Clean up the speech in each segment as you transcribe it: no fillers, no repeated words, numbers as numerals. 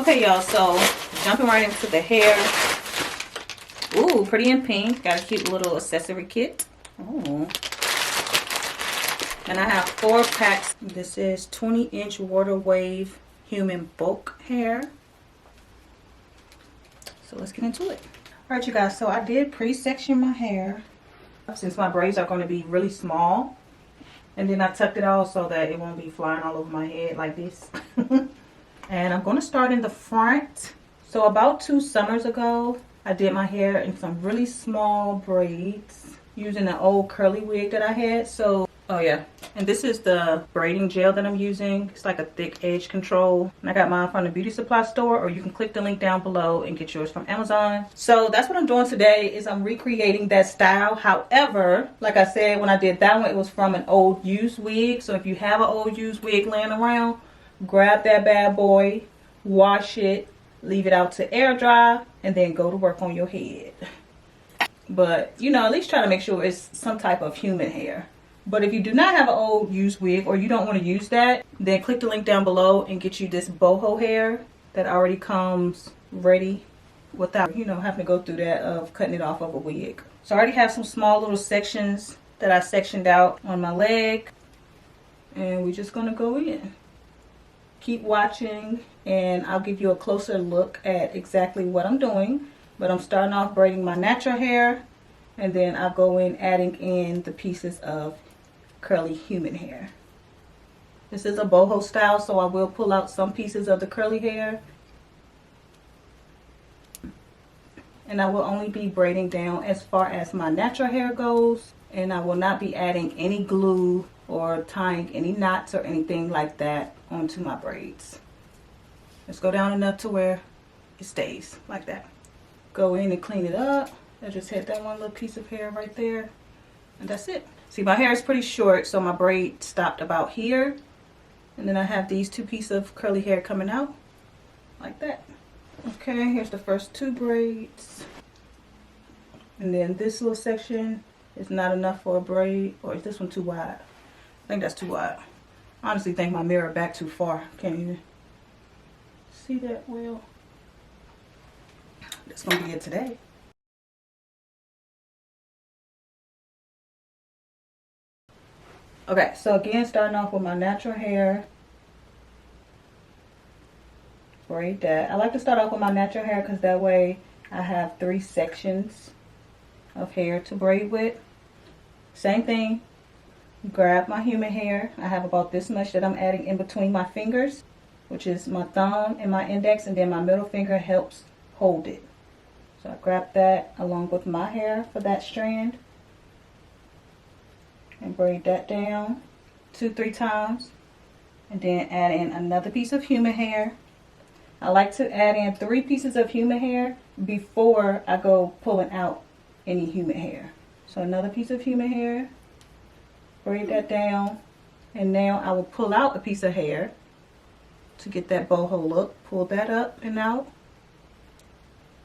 Okay, y'all, so jumping right into the hair. Ooh, pretty in pink. Got a cute little accessory kit. Ooh. And I have 4 packs. This is 20-inch water wave human bulk hair. So let's get into it. All right, you guys, so I did pre-section my hair since my braids are going to be really small. And then I tucked it all so that it won't be flying all over my head like this. And I'm going to start in the front. So about 2 summers ago, I did my hair in some really small braids using an old curly wig that I had. So, oh yeah. And this is the braiding gel that I'm using. It's like a thick edge control. And I got mine from the beauty supply store, or you can click the link down below and get yours from Amazon. So that's what I'm doing today, is I'm recreating that style. However, like I said, when I did that one, it was from an old used wig. So if you have an old used wig laying around, grab that bad boy, wash it, leave it out to air dry, and then go to work on your head. But, you know, at least try to make sure it's some type of human hair. But if you do not have an old used wig, or you don't want to use that, then click the link down below and get you this boho hair that already comes ready without, you know, having to go through that of cutting it off of a wig. So I already have some small little sections that I sectioned out on my leg. And we're just going to go in. Keep watching and I'll give you a closer look at exactly what I'm doing. But I'm starting off braiding my natural hair, and then I'll go in adding in the pieces of curly human hair. This is a boho style, so I will pull out some pieces of the curly hair. And I will only be braiding down as far as my natural hair goes, and I will not be adding any glue or tying any knots or anything like that onto my braids. Let's go down enough to where it stays like that. Go in and clean it up. I just had that one little piece of hair right there, and that's it. See, my hair is pretty short, so my braid stopped about here, and then I have these 2 pieces of curly hair coming out like that. Okay, here's the first 2 braids, and then this little section is not enough for a braid. Or is this one too wide? I think that's too wide. I honestly think my mirror back too far. Can't even see that well. That's gonna be it today. Okay, so again, starting off with my natural hair. Braid that. I like to start off with my natural hair because that way I have 3 sections of hair to braid with. Same thing. Grab my human hair. I have about this much that I'm adding in between my fingers, which is my thumb and my index, and then my middle finger helps hold it. So I grab that along with my hair for that strand and braid that down 2-3 times, and then add in another piece of human hair. I like to add in 3 pieces of human hair before I go pulling out any human hair. So another piece of human hair, braid that down, and now I will pull out a piece of hair to get that boho look. Pull that up and out.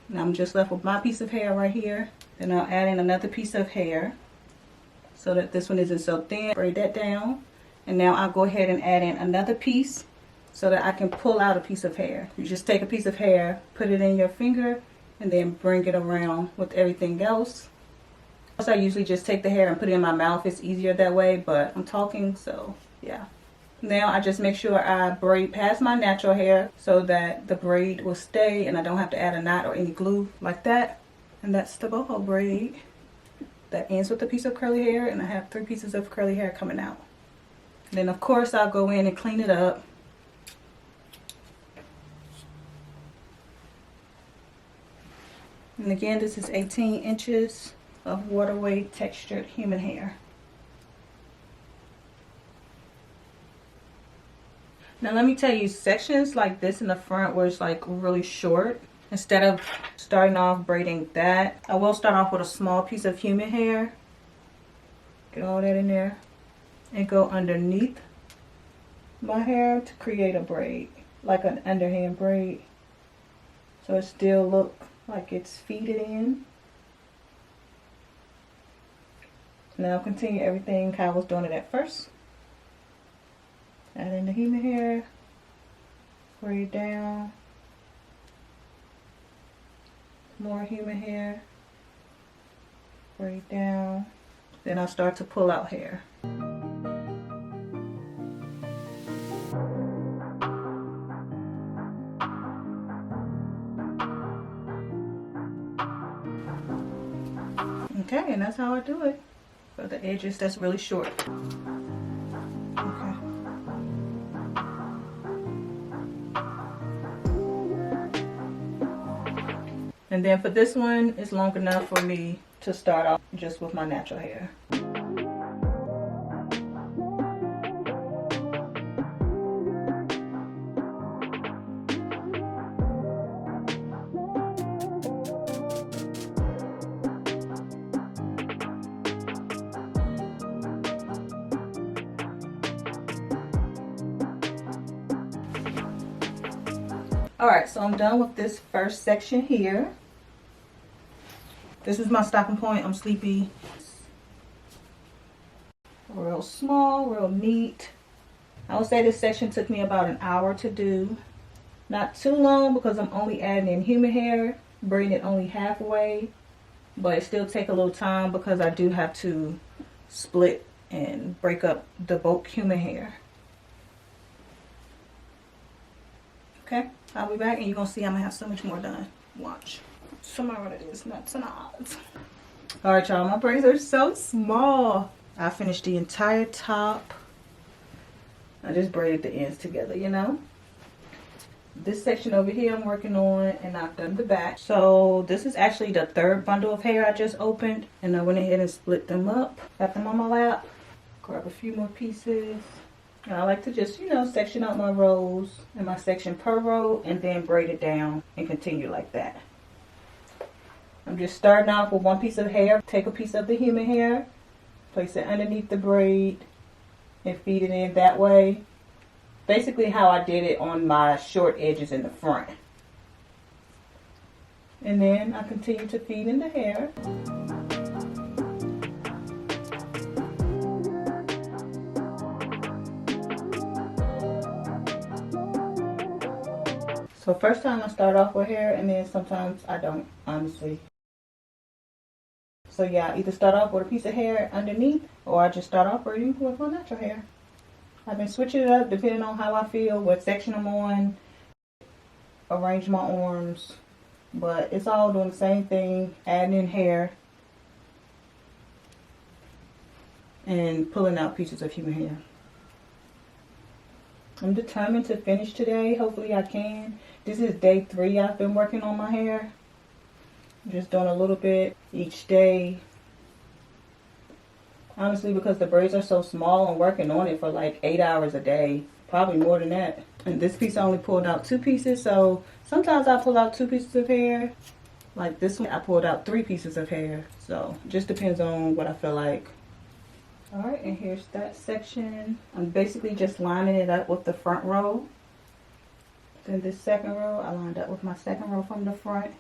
Now I'm just left with my piece of hair right here. Then I'll add in another piece of hair so that this one isn't so thin. Braid that down. And now I'll go ahead and add in another piece so that I can pull out a piece of hair. You just take a piece of hair, put it in your finger, and then bring it around with everything else. I usually just take the hair and put it in my mouth. It's easier that way, but I'm talking, so yeah. Now I just make sure I braid past my natural hair so that the braid will stay and I don't have to add a knot or any glue like that. And that's the boho braid. That ends with a piece of curly hair, and I have 3 pieces of curly hair coming out. And then of course I'll go in and clean it up. And again, this is 18 inches of water wave textured human hair. Now let me tell you, sections like this in the front where it's like really short, instead of starting off braiding that, I will start off with a small piece of human hair. Get all that in there and go underneath my hair to create a braid, like an underhand braid. So it still look like it's feeded in. Now continue everything how I was doing it at first. Add in the human hair, braid down, more human hair, braid down, then I'll start to pull out hair. Okay, and that's how I do it for the edges that's really short. Okay. And then for this one, it's long enough for me to start off just with my natural hair. Alright, so I'm done with this first section here. This is my stopping point. I'm sleepy. Real small, real neat. I would say this section took me about an hour to do. Not too long because I'm only adding in human hair, braiding it only halfway. But it still take a little time because I do have to split and break up the bulk human hair. Okay, I'll be back and you're gonna see I'm gonna have so much more done. Watch. Tomorrow it is, not tonight. Alright y'all, my braids are so small. I finished the entire top. I just braided the ends together, you know. This section over here I'm working on, and I've done the back. So this is actually the third bundle of hair I just opened, and I went ahead and split them up. Got them on my lap. Grab a few more pieces. And I like to just, you know, section out my rows and my section per row and then braid it down and continue like that. I'm just starting off with one piece of hair. Take a piece of the human hair, place it underneath the braid and feed it in that way. Basically how I did it on my short edges in the front. And then I continue to feed in the hair. So first time I start off with hair, and then sometimes I don't, honestly. So yeah, I either start off with a piece of hair underneath, or I just start off braiding with my natural hair. I've been switching it up depending on how I feel, what section I'm on, arrange my arms. But it's all doing the same thing, adding in hair and pulling out pieces of human hair. I'm determined to finish today. Hopefully I can. This is day 3 I've been working on my hair. Just doing a little bit each day. Honestly, because the braids are so small, I'm working on it for like 8 hours a day. Probably more than that. And this piece I only pulled out 2 pieces. So sometimes I pull out 2 pieces of hair. Like this one, I pulled out 3 pieces of hair. So it just depends on what I feel like. Alright, and here's that section. I'm basically just lining it up with the front row. Then this second row, I lined up with my second row from the front.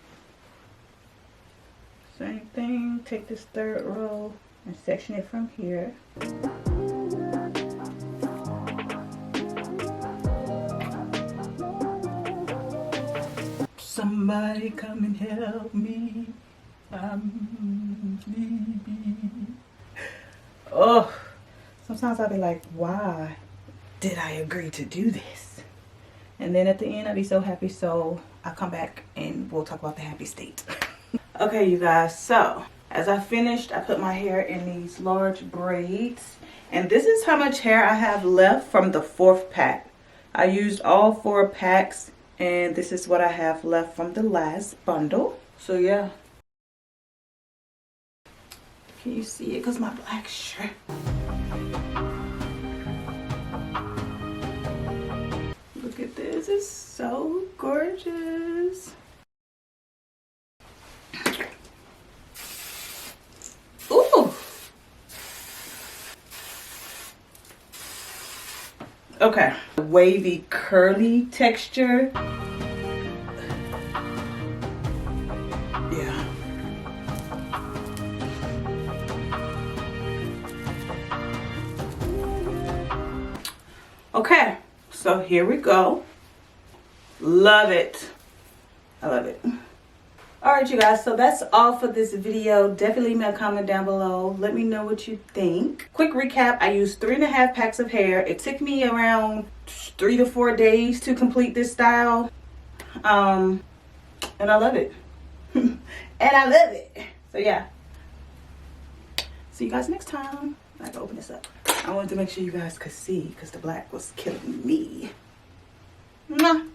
Same thing, take this third row and section it from here. Somebody come and help me. I'm sleepy. Oh, sometimes I'll be like, why did I agree to do this? And then at the end, I'll be so happy. So I'll come back and we'll talk about the happy state. Okay, you guys. So as I finished, I put my hair in these large braids. And this is how much hair I have left from the 4th pack. I used all 4 packs. And this is what I have left from the last bundle. So yeah. Can you see it? Because my black shirt. Look at this. It's so gorgeous. Ooh. Okay. Wavy, curly texture. Yeah. Okay, so here we go. Love it. I love it. Alright you guys, so that's all for this video. Definitely leave me a comment down below. Let me know what you think. Quick recap, I used 3.5 packs of hair. It took me around 3 to 4 days to complete this style. And I love it. And I love it. So yeah. See you guys next time. I can open this up. I wanted to make sure you guys could see because the black was killing me. Mwah.